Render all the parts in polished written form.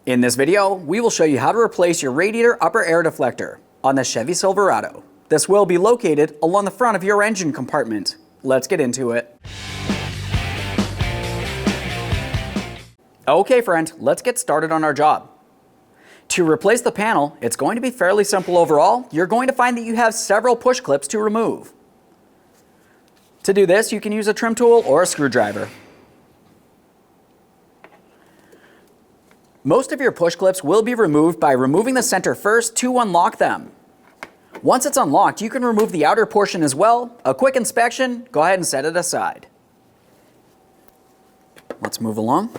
In this video, we will show you how to replace your radiator upper air deflector on the Chevy Silverado. This will be located along the front of your engine compartment. Let's get into it. Okay friend, let's get started on our job. To replace the panel, it's going to be fairly simple overall. You're going to find that you have several push clips to remove. To do this, you can use a trim tool or a screwdriver. Most of your push clips will be removed by removing the center first to unlock them. Once it's unlocked, you can remove the outer portion as well. A quick inspection, go ahead and set it aside. Let's move along.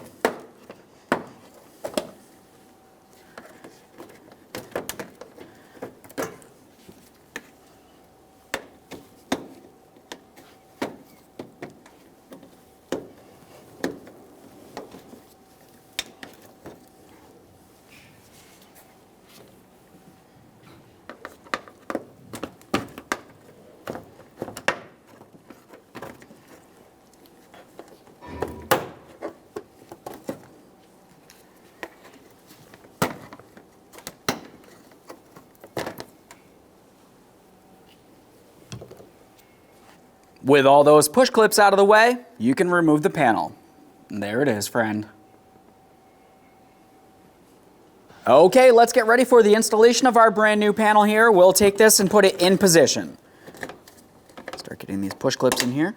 With all those push clips out of the way, you can remove the panel. There it is, friend. Okay, let's get ready for the installation of our brand new panel here. We'll take this and put it in position. Start getting these push clips in here.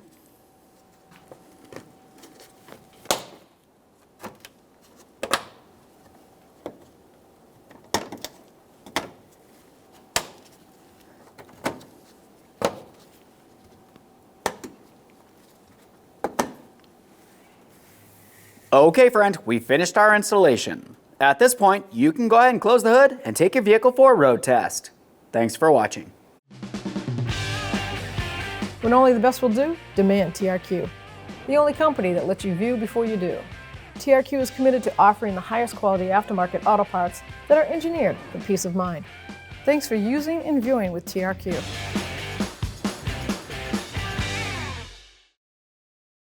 Okay friend, we finished our installation. At this point, you can go ahead and close the hood and take your vehicle for a road test. Thanks for watching. When only the best will do, demand TRQ. The only company that lets you view before you do. TRQ is committed to offering the highest quality aftermarket auto parts that are engineered for peace of mind. Thanks for using and viewing with TRQ.